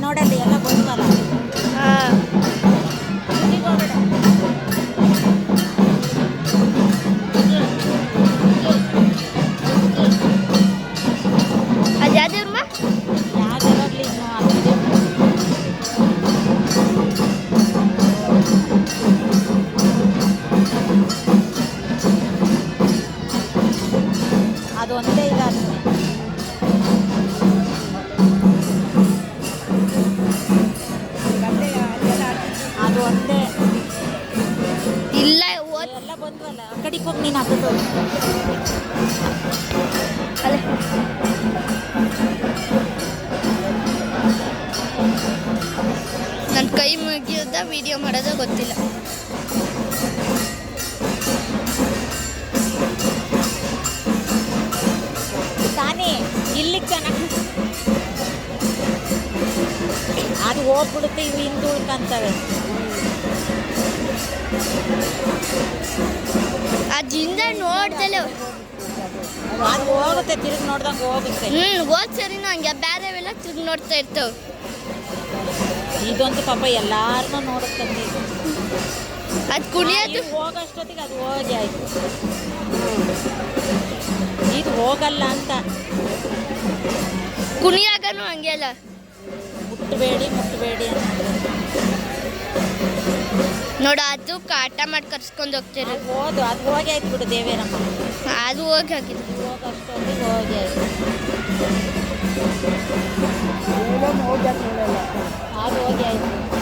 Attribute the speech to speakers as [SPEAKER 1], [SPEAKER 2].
[SPEAKER 1] ನೋಡಲ್ಲಿ ಎಲ್ಲ ಬಂದ್ವಲ್ಲ.
[SPEAKER 2] ಅದು ಯಾವ್ದಮ್ಮ
[SPEAKER 1] ಯಾವ್ದಾಗಲಿ ಅದು ಒಂದೇ ಇಲ್ಲ ಅದು ಒಂದೇ
[SPEAKER 2] ಇಲ್ಲ
[SPEAKER 1] ಎಲ್ಲ ಬಂದ್ವಲ್ಲ ಆ ಕಡೆಗೆ ಹೋಗಿ ನೀನು ಹಾಕೋದು
[SPEAKER 2] ಅಲ್ಲೇ ನನ್ನ ಕೈ ಮುಗಿಯೋದ ವಿಡಿಯೋ ಮಾಡೋದ ಗೊತ್ತಿಲ್ಲ.
[SPEAKER 1] ತಾನೇ ಇಲ್ಲಿಗೆ ಚೆನ್ನಾಗಿ ಅದು ಹೋಗ್ಬಿಡುತ್ತೆ, ಇವು ಹಿಂದೆ ಉಳ್ಕಂತವೆ.
[SPEAKER 2] ಅದಿಂದ ನೋಡ್ದಲೆ
[SPEAKER 1] ಅದು ಹೋಗುತ್ತೆ, ತಿರುಗಿ ನೋಡ್ದಂಗೆ ಹೋಗುತ್ತೆ.
[SPEAKER 2] ಹೋದ್ ಸರಿನೂ ಹಂಗೆ ಬೇರೆವೆಲ್ಲ ತಿರುಗಿ ನೋಡ್ತಾ ಇರ್ತವೆ.
[SPEAKER 1] ಇದಂತೂ ಪಾಪ ಎಲ್ಲಾರನ್ನೂ ನೋಡುತ್ತಂತೆ.
[SPEAKER 2] ಅದು ಕುಣಿಯೋದು
[SPEAKER 1] ಹೋಗೋಷ್ಟೊತ್ತಿಗೆ ಅದು ಹೋಗಿ ಆಯ್ತು. ಇದು ಹೋಗಲ್ಲ ಅಂತ
[SPEAKER 2] ಕುಣಿಯಾಗನು ಹಂಗೆ ಅಲ್ಲ,
[SPEAKER 1] ಮುಟ್ಟಬೇಡಿ ಮುಟ್ಟಬೇಡಿ ಅನ್ನೋದು.
[SPEAKER 2] ನೋಡು ಅದು ಕಾಟ ಮಾಡಿ ಕರ್ಸ್ಕೊಂಡು ಹೋಗ್ತಾರೆ.
[SPEAKER 1] ಅದು ಹೋಗಿ ಆಯ್ತು ಬಿಡು ದೇವೇರಮ್ಮ.
[SPEAKER 2] ಅದು ಹೋಗಿ ಹಾಕಿದ್ರು.
[SPEAKER 1] ಹೋಗೋಷ್ಟೊತ್ತಿಗೆ ಹೋಗಿ ಆಯ್ತು. ಅದು ಹೋಗಿ ಆಯ್ತು.